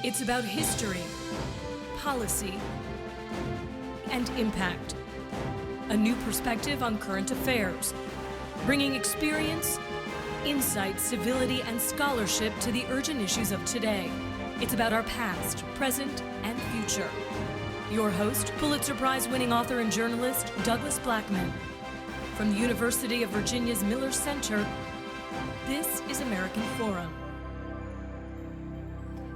It's about history, policy, and impact. A new perspective on current affairs, bringing experience, insight, civility, and scholarship to the urgent issues of today. It's about our past, present, and future. Your host, Pulitzer Prize-winning author and journalist Douglas Blackman. From the University of Virginia's Miller Center, this is American Forum.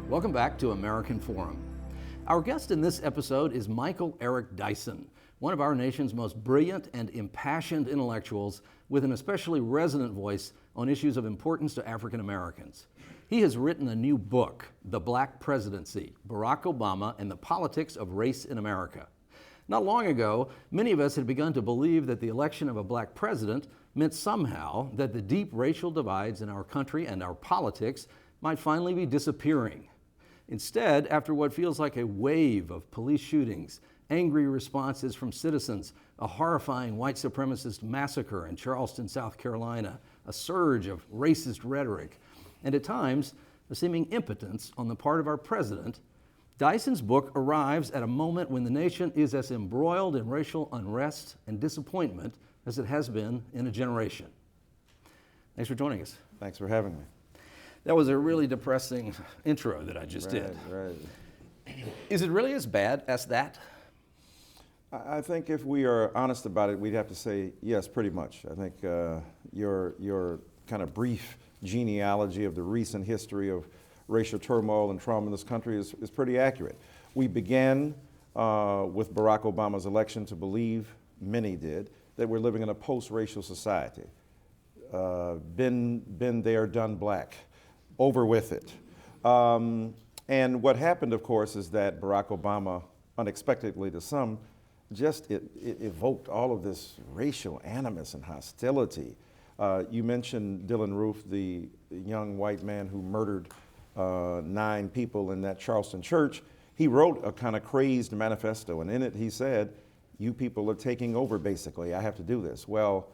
Welcome back to American Forum. Our guest in this episode is Michael Eric Dyson, one of our nation's most brilliant and impassioned intellectuals with an especially resonant voice on issues of importance to African Americans. He has written a new book, The Black Presidency, Barack Obama and the Politics of Race in America. Not long ago, many of us had begun to believe that the election of a black president meant somehow that the deep racial divides in our country and our politics might finally be disappearing. Instead, after what feels like a wave of police shootings, angry responses from citizens, a horrifying white supremacist massacre in Charleston, South Carolina, a surge of racist rhetoric, and at times, a seeming impotence on the part of our president, Dyson's book arrives at a moment when the nation is as embroiled in racial unrest and disappointment as it has been in a generation. Thanks for joining us. Thanks for having me. That was a really depressing intro that I just did. Right. Is it really as bad as that? I think if we are honest about it, we'd have to say yes, pretty much. I think your kind of brief genealogy of the recent history of racial turmoil and trauma in this country is pretty accurate. We began with Barack Obama's election to believe, many did, that we're living in a post-racial society. Been there, done black. Over with it. And what happened, of course, is that Barack Obama, unexpectedly to some, just it evoked all of this racial animus and hostility. You mentioned Dylan Roof, the young white man who murdered 9 people in that Charleston church. He wrote a kind of crazed manifesto, and in it he said, "You people are taking over, basically. I have to do this." Well,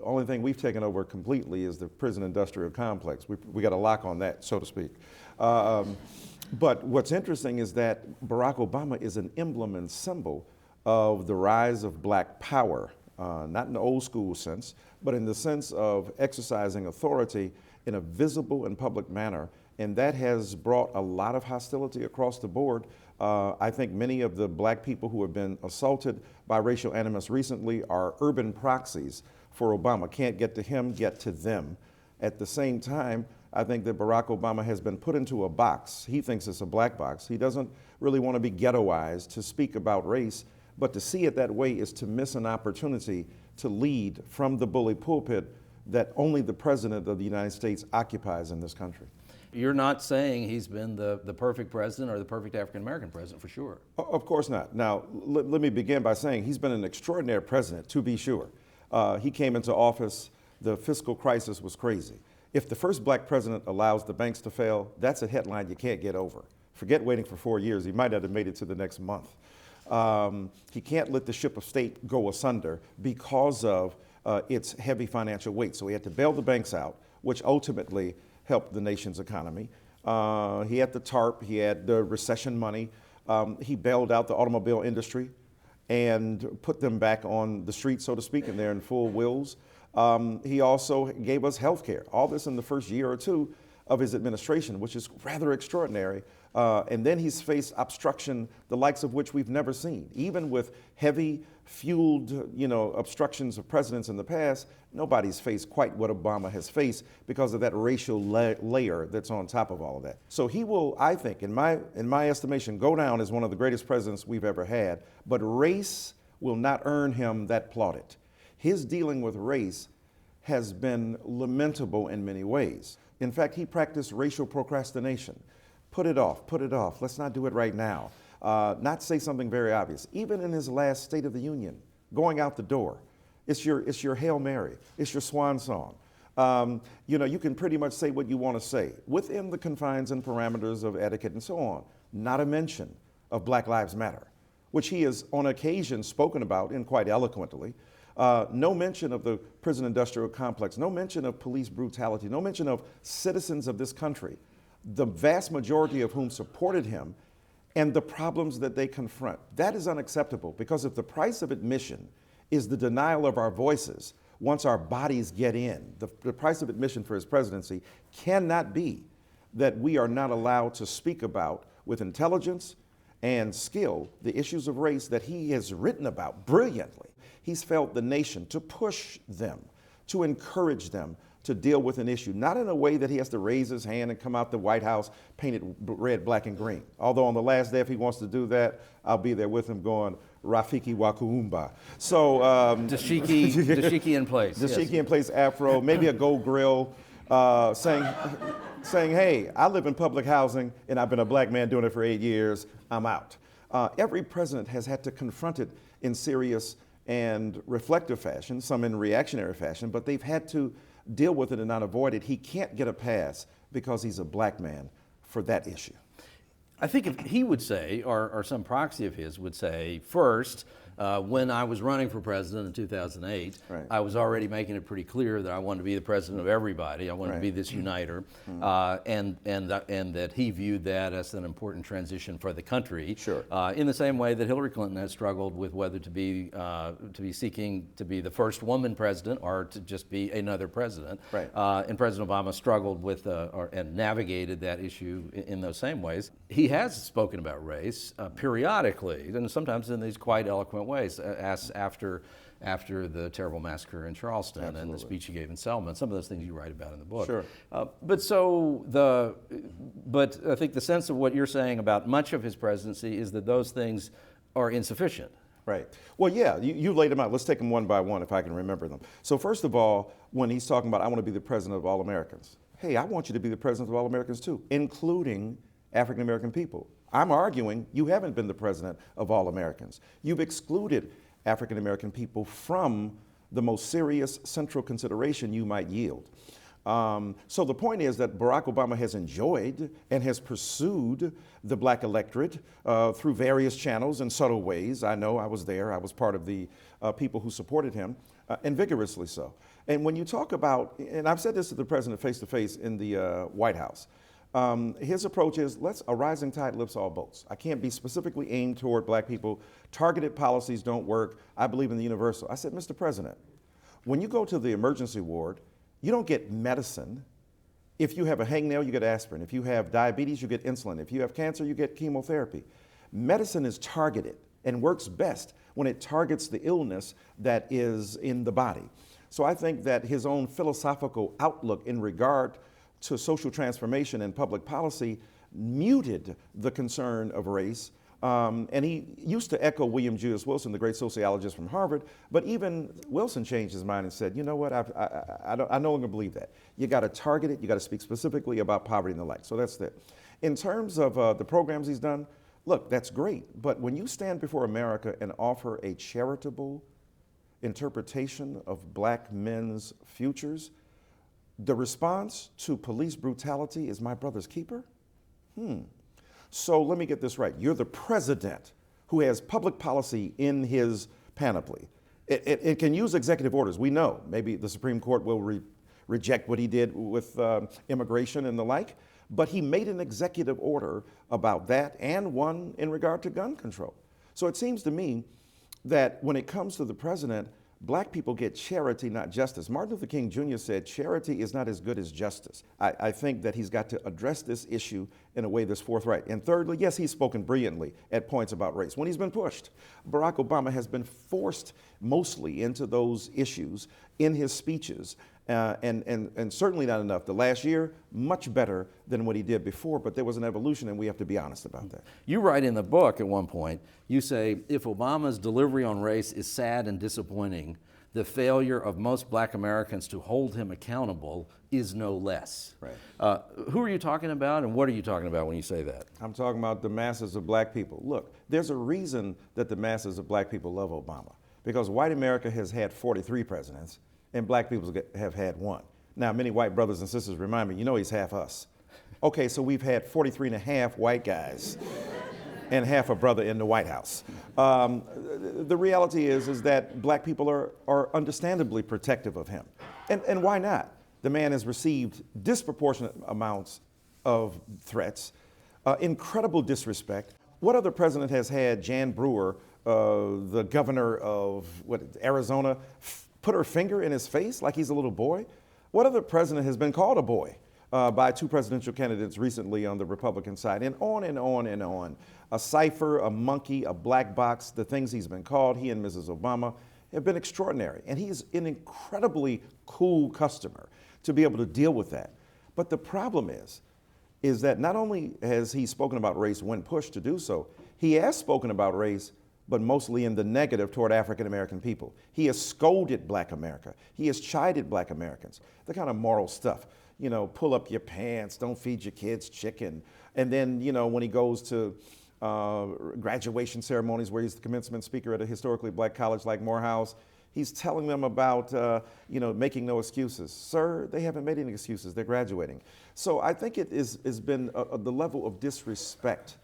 only thing we've taken over completely is the prison industrial complex. We got a lock on that, so to speak. But what's interesting is that Barack Obama is an emblem and symbol of the rise of black power, not in the old school sense, but in the sense of exercising authority in a visible and public manner. And that has brought a lot of hostility across the board. I think many of the black people who have been assaulted by racial animus recently are urban proxies for Obama. Can't get to him, get to them. At the same time, I think that Barack Obama has been put into a box. He thinks it's a black box. He doesn't really want to be ghettoized to speak about race, but to see it that way is to miss an opportunity to lead from the bully pulpit that only the President of the United States occupies in this country. You're not saying he's been the perfect president or the perfect African-American president, for sure. Of course not. Now, let me begin by saying he's been an extraordinary president, to be sure. He came into office, the fiscal crisis was crazy. If the first black president allows the banks to fail, that's a headline you can't get over. Forget waiting for 4 years. He might not have made it to the next month. He can't let the ship of state go asunder because of its heavy financial weight. So he had to bail the banks out, which ultimately helped the nation's economy. He had the TARP, he had the recession money. He bailed out the automobile industry and put them back on the street, so to speak, and they're in full wheels. He also gave us health care, all this in the first year or two of his administration, which is rather extraordinary. And then he's faced obstruction, the likes of which we've never seen. Even with heavy fueled, obstructions of presidents in the past, nobody's faced quite what Obama has faced because of that racial layer that's on top of all of that. So he will, I think, in my estimation, go down as one of the greatest presidents we've ever had, but race will not earn him that plaudit. His dealing with race has been lamentable in many ways. In fact, he practiced racial procrastination. Put it off, let's not do it right now. Not say something very obvious. Even in his last State of the Union, going out the door, it's your Hail Mary, it's your swan song. You can pretty much say what you want to say within the confines and parameters of etiquette and so on. Not a mention of Black Lives Matter, which he has on occasion spoken about and quite eloquently. No mention of the prison industrial complex, no mention of police brutality, no mention of citizens of this country the vast majority of whom supported him, and the problems that they confront. That is unacceptable, because if the price of admission is the denial of our voices once our bodies get in, the price of admission for his presidency cannot be that we are not allowed to speak about with intelligence and skill the issues of race that he has written about brilliantly. He's felt the nation to push them, to encourage them to deal with an issue, not in a way that he has to raise his hand and come out the White House painted red, black, and green. Although on the last day, if he wants to do that, I'll be there with him going, Rafiki Wakuumba. So dashiki in place. Dashiki in place afro, maybe a gold grill, saying, hey, I live in public housing and I've been a black man doing it for 8 years, I'm out. Every president has had to confront it in serious and reflective fashion, some in reactionary fashion, but they've had to deal with it and not avoid it. He can't get a pass because he's a black man for that issue. I think if he would say, or some proxy of his would say, first, when I was running for president in 2008, right, I was already making it pretty clear that I wanted to be the president of everybody. I wanted to be this uniter, and that he viewed that as an important transition for the country. Sure. In the same way that Hillary Clinton has struggled with whether to be seeking to be the first woman president or to just be another president. Right. And President Obama struggled with and navigated that issue in those same ways. He has spoken about race periodically, and sometimes in these quite eloquent ways, as after the terrible massacre in Charleston. Absolutely. And the speech he gave in Selma, and some of those things you write about in the book. Sure. But I think the sense of what you're saying about much of his presidency is that those things are insufficient. Right. Well, yeah, you laid them out. Let's take them one by one if I can remember them. So first of all, when he's talking about, I want to be the president of all Americans. Hey, I want you to be the president of all Americans too, including African American people. I'm arguing you haven't been the president of all Americans. You've excluded African American people from the most serious central consideration you might yield. So the point is that Barack Obama has enjoyed and has pursued the black electorate through various channels in subtle ways. I know, I was there. I was part of the people who supported him, and vigorously so. And when you talk about, and I've said this to the president face to face in the White House, his approach is, a rising tide lifts all boats. I can't be specifically aimed toward black people. Targeted policies don't work. I believe in the universal. I said, Mr. President, when you go to the emergency ward, you don't get medicine. If you have a hangnail, you get aspirin. If you have diabetes, you get insulin. If you have cancer, you get chemotherapy. Medicine is targeted and works best when it targets the illness that is in the body. So I think that his own philosophical outlook in regard to social transformation and public policy muted the concern of race. And he used to echo William Julius Wilson, the great sociologist from Harvard, but even Wilson changed his mind and said, you know what, I no longer believe that. You got to target it, you got to speak specifically about poverty and the like. So that's that. In terms of the programs he's done, look, that's great, but when you stand before America and offer a charitable interpretation of black men's futures, the response to police brutality is my brother's keeper? So let me get this right. You're the president who has public policy in his panoply. It can use executive orders. We know maybe the Supreme Court will reject what he did with immigration and the like, but he made an executive order about that and one in regard to gun control. So it seems to me that when it comes to the president, black people get charity, not justice. Martin Luther King Jr. said, charity is not as good as justice. I think that he's got to address this issue in a way that's forthright. And thirdly, yes, he's spoken brilliantly at points about race. When he's been pushed, Barack Obama has been forced mostly into those issues in his speeches, and certainly not enough. The last year, much better than what he did before, but there was an evolution, and we have to be honest about that. You write in the book at one point, you say, if Obama's delivery on race is sad and disappointing, the failure of most black Americans to hold him accountable is no less. Right. Who are you talking about, and what are you talking about when you say that? I'm talking about the masses of black people. Look, there's a reason that the masses of black people love Obama, because white America has had 43 presidents, and black people have had one. Now, many white brothers and sisters remind me, you know he's half us. Okay, so we've had 43 and a half white guys and half a brother in the White House. The reality is that black people are understandably protective of him. And why not? The man has received disproportionate amounts of threats, incredible disrespect. What other president has had Jan Brewer, the governor of Arizona, put her finger in his face like he's a little boy? What other president has been called a boy by two presidential candidates recently on the Republican side? And on and on and on. A cipher, a monkey, a black box, the things he's been called, he and Mrs. Obama, have been extraordinary. And he's an incredibly cool customer to be able to deal with that. But the problem is that not only has he spoken about race when pushed to do so, he has spoken about race, but mostly in the negative toward African American people. He has scolded Black America. He has chided Black Americans. The kind of moral stuff, you know, pull up your pants, don't feed your kids chicken. And then, you know, when he goes to graduation ceremonies where he's the commencement speaker at a historically Black college like Morehouse, he's telling them about, you know, making no excuses. Sir, they haven't made any excuses. They're graduating. So I think it has been the level of disrespect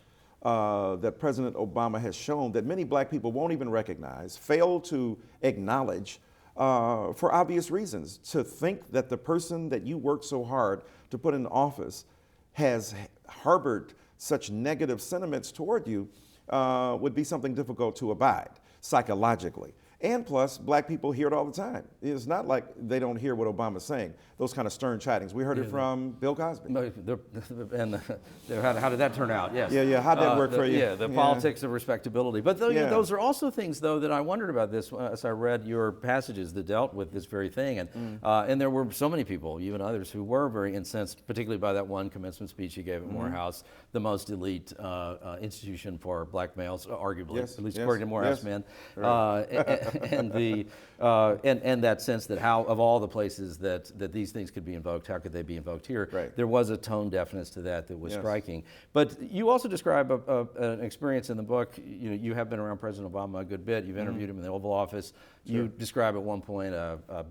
that President Obama has shown that many Black people won't even recognize, fail to acknowledge for obvious reasons. To think that the person that you worked so hard to put in office has harbored such negative sentiments toward you would be something difficult to abide psychologically. And plus, Black people hear it all the time. It's not like they don't hear what Obama's saying, those kind of stern chidings. We heard it from Bill Cosby. And how did that turn out? Yes. Yeah. How'd that work for you? Yeah, the politics of respectability. But those are also things, though, that I wondered about this as I read your passages that dealt with this very thing. And there were so many people, even others, who were very incensed, particularly by that one commencement speech you gave at Morehouse, the most elite institution for Black males, arguably, at least according to Morehouse men. Right. And that sense that how, of all the places that these things could be invoked, how could they be invoked here? Right. There was a tone deafness to that was striking. But you also describe an experience in the book. You have been around President Obama a good bit. You've interviewed him in the Oval Office. Sure. You describe at one point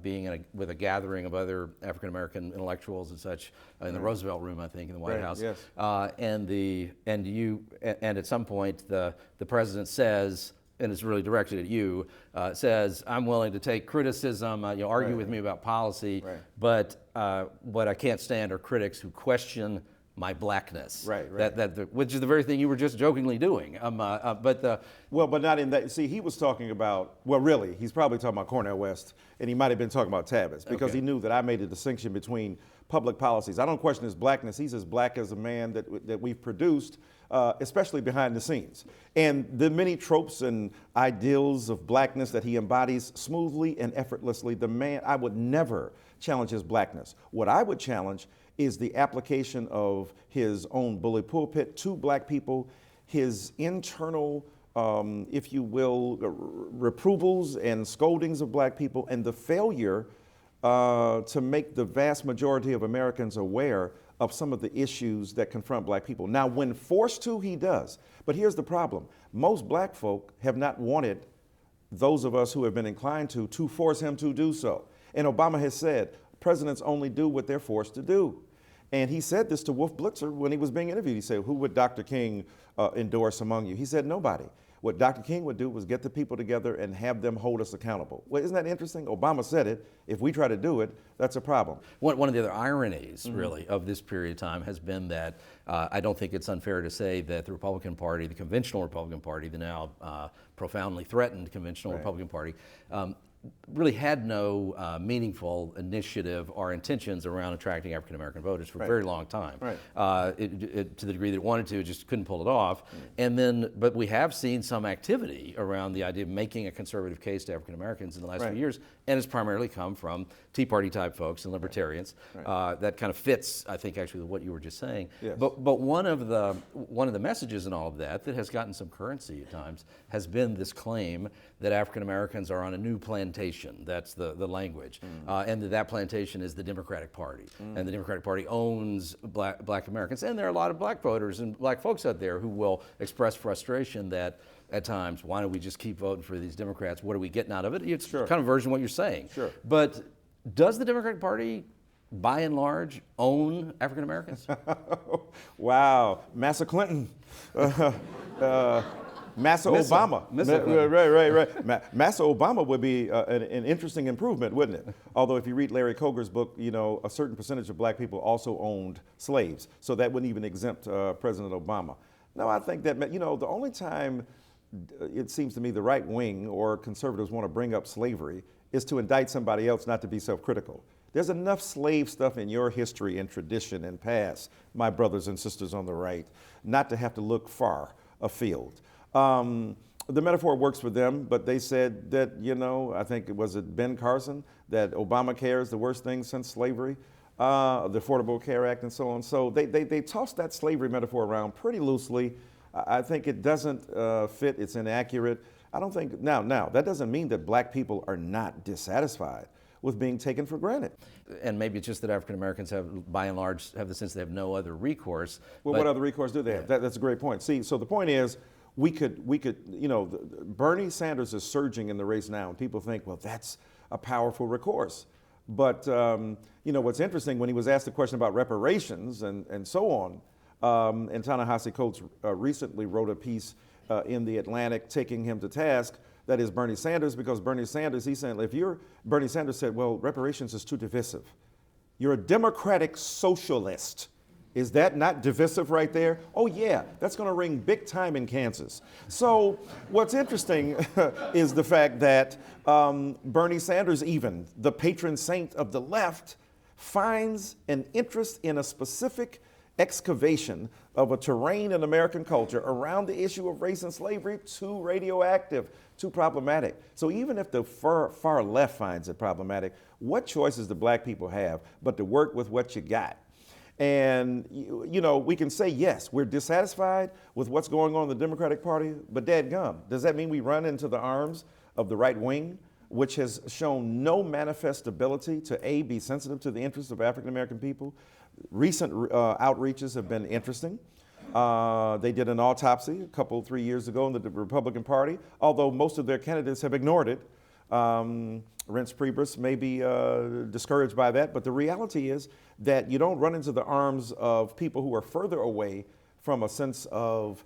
being with a gathering of other African American intellectuals and such in the Roosevelt Room, I think, in the White House. Yes. And at some point the president says, and it's really directed at you, says, I'm willing to take criticism, argue with me about policy, but what I can't stand are critics who question my blackness. Right. Which is the very thing you were just jokingly doing. But not in that. See, he was talking about, really, he's probably talking about Cornel West, and he might have been talking about Tavis, because he knew that I made a distinction between public policies. I don't question his blackness. He's as black as a man that we've produced, especially behind the scenes. And the many tropes and ideals of blackness that he embodies smoothly and effortlessly, the man, I would never challenge his blackness. What I would challenge is the application of his own bully pulpit to Black people, his internal, if you will, reprovals and scoldings of Black people, and the failure to make the vast majority of Americans aware of some of the issues that confront Black people. Now, when forced to, he does. But here's the problem. Most Black folk have not wanted those of us who have been inclined to force him to do so. And Obama has said, presidents only do what they're forced to do. And he said this to Wolf Blitzer when he was being interviewed. He said, who would Dr. King endorse among you? He said, nobody. What Dr. King would do was get the people together and have them hold us accountable. Well, isn't that interesting? Obama said it. If we try to do it, that's a problem. One of the other ironies, really, of this period of time has been that I don't think it's unfair to say that the Republican Party, the conventional Republican Party, the now profoundly threatened conventional Republican Party, really had no meaningful initiative or intentions around attracting African American voters for a very long time. To the degree that it wanted to, it just couldn't pull it off. But we have seen some activity around the idea of making a conservative case to African Americans in the last few years, and it's primarily come from Tea Party type folks and libertarians. That kind of fits, I think, actually with what you were just saying. Yes. But one of the messages in all of that has gotten some currency at times has been this claim that African Americans are on a new plantation. That's the language. And that plantation is the Democratic Party. And the Democratic Party owns black Americans. And there are a lot of Black voters and Black folks out there who will express frustration that at times, why don't we just keep voting for these Democrats? What are we getting out of it? It's kind of a version of what you're saying. But does the Democratic Party, by and large, own African Americans? Wow, Massa Clinton. Massa Obama. Massa Obama would be an interesting improvement, wouldn't it? Although if you read Larry Koger's book, you know, a certain percentage of black people also owned slaves. So that wouldn't even exempt President Obama. No, I think that, you know, the only time it seems to me the right wing or conservatives want to bring up slavery is to indict somebody else, not to be self-critical. There's enough slave stuff in your history and tradition and past, my brothers and sisters on the right, not to have to look far afield. The metaphor works for them, but they said that, you know, I think it was Ben Carson, that Obamacare is the worst thing since slavery, the Affordable Care Act and so on. So they tossed that slavery metaphor around pretty loosely. I think it doesn't fit, it's inaccurate. I don't think, now, that doesn't mean that black people are not dissatisfied with being taken for granted. And maybe it's just that African Americans have, by and large, have the sense they have no other recourse. Well, what other recourse do they have? That's a great point. See, so the point is, we could, you know, Bernie Sanders is surging in the race now, and people think, well, that's a powerful recourse. But, you know, what's interesting, when he was asked a question about reparations and so on, and Ta-Nehisi Coates recently wrote a piece in The Atlantic taking him to task, that is Bernie Sanders, because Bernie Sanders, he's saying, Bernie Sanders said, well, reparations is too divisive. You're a democratic socialist. Is that not divisive right there? Oh yeah, that's gonna ring big time in Kansas. So what's interesting is the fact that Bernie Sanders, even the patron saint of the left, finds an interest in a specific excavation of a terrain in American culture around the issue of race and slavery too radioactive, too problematic. So even if the far left finds it problematic, what choices do black people have but to work with what you got? And, you know, we can say, yes, we're dissatisfied with what's going on in the Democratic Party, but dadgum, does that mean we run into the arms of the right wing, which has shown no manifest ability to, A, be sensitive to the interests of African American people? Recent outreaches have been interesting. They did an autopsy a 3 years ago in the Republican Party, although most of their candidates have ignored it. Reince Priebus may be discouraged by that, but the reality is that you don't run into the arms of people who are further away from a sense of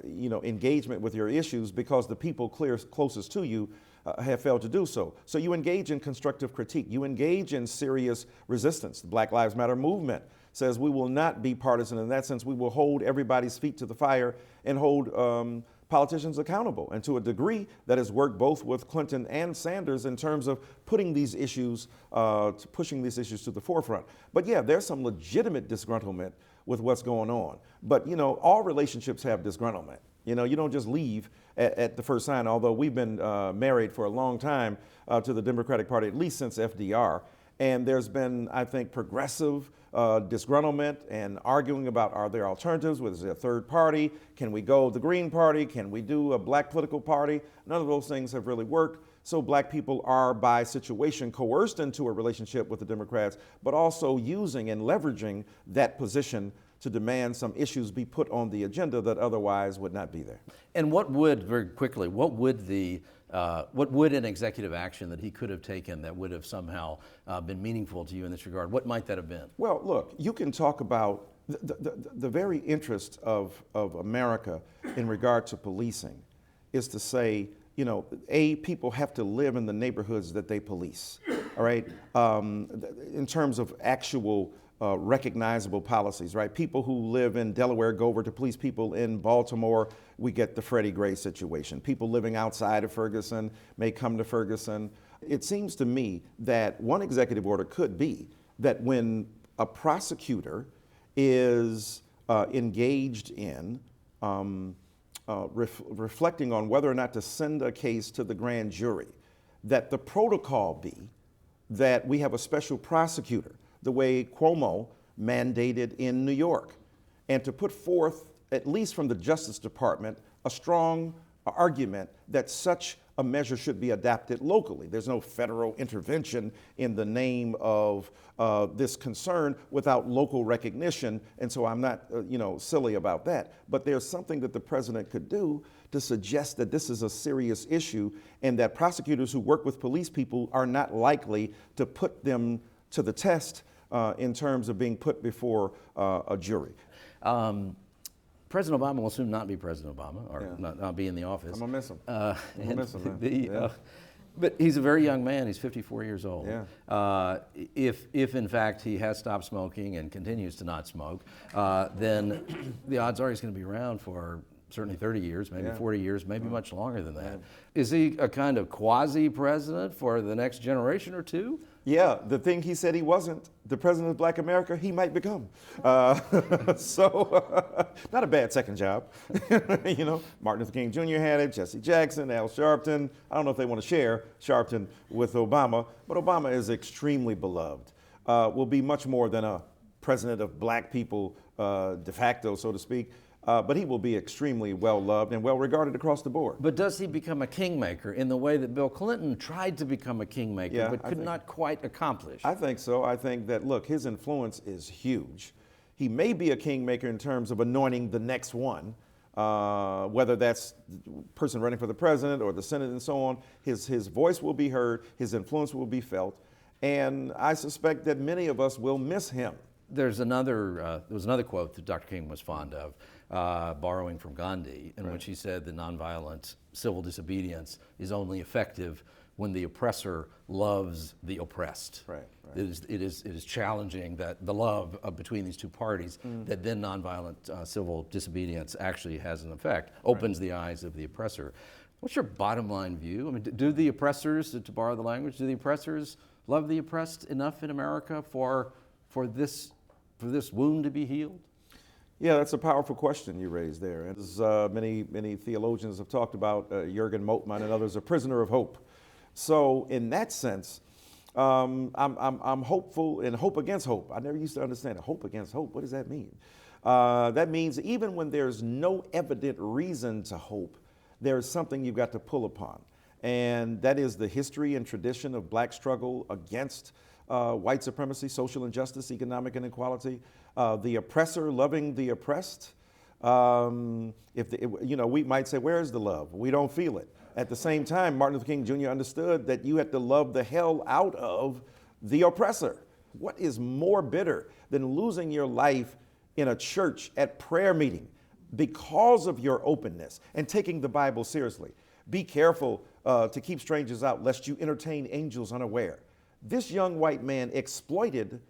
you know, engagement with your issues because the people closest to you have failed to do so. So you engage in constructive critique. You engage in serious resistance. The Black Lives Matter movement says we will not be partisan. In that sense, we will hold everybody's feet to the fire and hold politicians accountable, and to a degree that has worked both with Clinton and Sanders in terms of putting these issues, pushing these issues to the forefront. But yeah, there's some legitimate disgruntlement with what's going on. But you know, all relationships have disgruntlement. You know, you don't just leave at the first sign, although we've been married for a long time to the Democratic Party, at least since FDR. And there's been, I think, progressive disgruntlement and arguing about, are there alternatives? Was there a third party? Can we go the Green Party? Can we do a black political party? None of those things have really worked. So black people are, by situation, coerced into a relationship with the Democrats, but also using and leveraging that position to demand some issues be put on the agenda that otherwise would not be there. And what would, very quickly, what would an executive action that he could have taken that would have somehow been meaningful to you in this regard? What might that have been? Well, look, you can talk about the very interest of America in regard to policing is to say, you know, people have to live in the neighborhoods that they police, all right? In terms of actual recognizable policies, right? People who live in Delaware go over to police people in Baltimore, we get the Freddie Gray situation. People living outside of Ferguson may come to Ferguson. It seems to me that one executive order could be that when a prosecutor is engaged in reflecting on whether or not to send a case to the grand jury, that the protocol be that we have a special prosecutor, the way Cuomo mandated in New York, and to put forth, at least from the Justice Department, a strong argument that such a measure should be adapted locally. There's no federal intervention in the name of this concern without local recognition, and so I'm not silly about that. But there's something that the president could do to suggest that this is a serious issue and that prosecutors who work with police people are not likely to put them to the test in terms of being put before a jury. President Obama will soon not be President Obama, or not be in the office. I'm gonna miss him. I'm gonna miss him, man. But he's a very young man. He's 54 years old. Yeah. If in fact he has stopped smoking and continues to not smoke, then the odds are he's going to be around for certainly 30 years, maybe 40 years, maybe much longer than that. Is he a kind of quasi-president for the next generation or two? Yeah, the thing he said he wasn't, the president of Black America, he might become. So, not a bad second job. You know, Martin Luther King Jr. had it, Jesse Jackson, Al Sharpton. I don't know if they want to share Sharpton with Obama, but Obama is extremely beloved. Will be much more than a president of black people de facto, so to speak. But he will be extremely well loved and well regarded across the board. But does he become a kingmaker in the way that Bill Clinton tried to become a kingmaker, but could not quite accomplish? I think so. I think that, look, his influence is huge. He may be a kingmaker in terms of anointing the next one, whether that's the person running for the president or the Senate and so on. His voice will be heard, his influence will be felt, and I suspect that many of us will miss him. There was another quote that Dr. King was fond of, borrowing from Gandhi, in which he said that nonviolent civil disobedience is only effective when the oppressor loves the oppressed. Right. It is challenging that the love between these two parties, that then nonviolent civil disobedience actually has an effect, opens the eyes of the oppressor. What's your bottom line view? I mean, do the oppressors, to borrow the language, do the oppressors love the oppressed enough in America for this wound to be healed? Yeah, that's a powerful question you raised there. And as many theologians have talked about, Jürgen Moltmann and others, a prisoner of hope. So in that sense, I'm hopeful in hope against hope. I never used to understand hope against hope. What does that mean? That means even when there's no evident reason to hope, there's something you've got to pull upon. And that is the history and tradition of black struggle against white supremacy, social injustice, economic inequality, the oppressor loving the oppressed. We might say, where's the love? We don't feel it. At the same time, Martin Luther King Jr. understood that you had to love the hell out of the oppressor. What is more bitter than losing your life in a church at prayer meeting because of your openness and taking the Bible seriously? Be careful to keep strangers out, lest you entertain angels unaware. This young white man exploited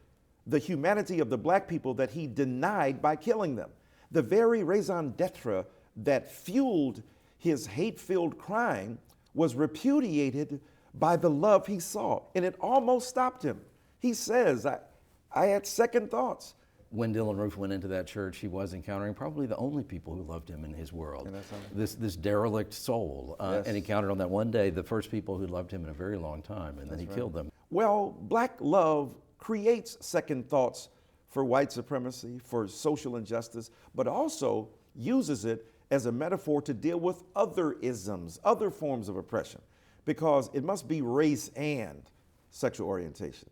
the humanity of the black people that he denied by killing them. The very raison d'etre that fueled his hate-filled crime was repudiated by the love he saw, and it almost stopped him. He says, I had second thoughts. When Dylan Roof went into that church, he was encountering probably the only people who loved him in his world. This derelict soul. Yes. And he counted on that one day the first people who loved him in a very long time, and then he killed them. Well, black love creates second thoughts for white supremacy, for social injustice, but also uses it as a metaphor to deal with other isms, other forms of oppression, because it must be race and sexual orientation.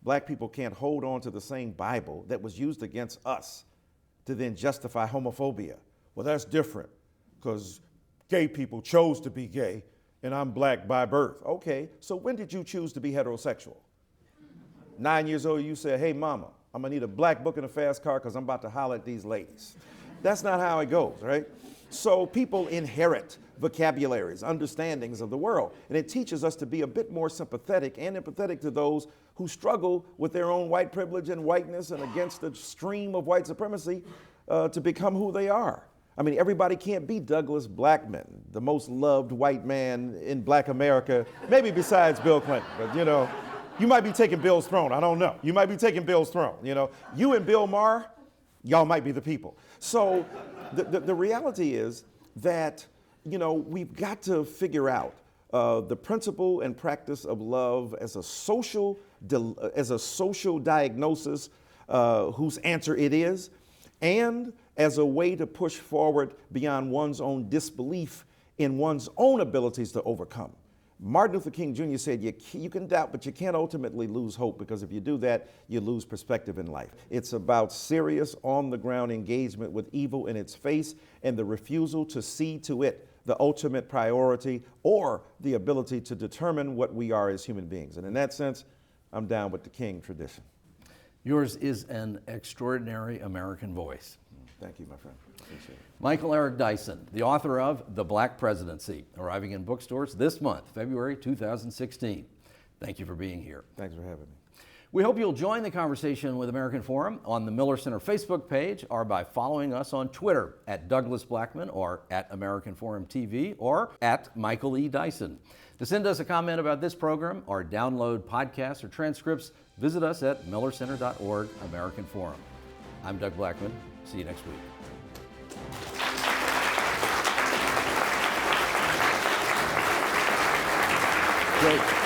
Black people can't hold on to the same Bible that was used against us to then justify homophobia. Well, that's different because gay people chose to be gay and I'm black by birth. Okay, so when did you choose to be heterosexual? 9 years old, you said, hey, mama, I'm gonna need a black book and a fast car because I'm about to holler at these ladies. That's not how it goes, right? So people inherit vocabularies, understandings of the world, and it teaches us to be a bit more sympathetic and empathetic to those who struggle with their own white privilege and whiteness and against the stream of white supremacy to become who they are. I mean, everybody can't be Douglas Blackman, the most loved white man in black America, maybe besides Bill Clinton, but you might be taking Bill's throne, I don't know. You might be taking Bill's throne, You and Bill Maher, y'all might be the people. So the reality is that, we've got to figure out the principle and practice of love as a social diagnosis whose answer it is, and as a way to push forward beyond one's own disbelief in one's own abilities to overcome. Martin Luther King Jr. said, you can doubt, but you can't ultimately lose hope, because if you do that, you lose perspective in life. It's about serious, on-the-ground engagement with evil in its face and the refusal to see to it the ultimate priority or the ability to determine what we are as human beings. And in that sense, I'm down with the King tradition. Yours is an extraordinary American voice. Thank you, my friend. Appreciate it. Michael Eric Dyson, the author of The Black Presidency, arriving in bookstores this month, February 2016. Thank you for being here. Thanks for having me. We hope you'll join the conversation with American Forum on the Miller Center Facebook page or by following us on Twitter at Douglas Blackman or at American Forum TV or at Michael E. Dyson. To send us a comment about this program or download podcasts or transcripts, visit us at millercenter.org, American Forum. I'm Doug Blackman. See you next week. Great.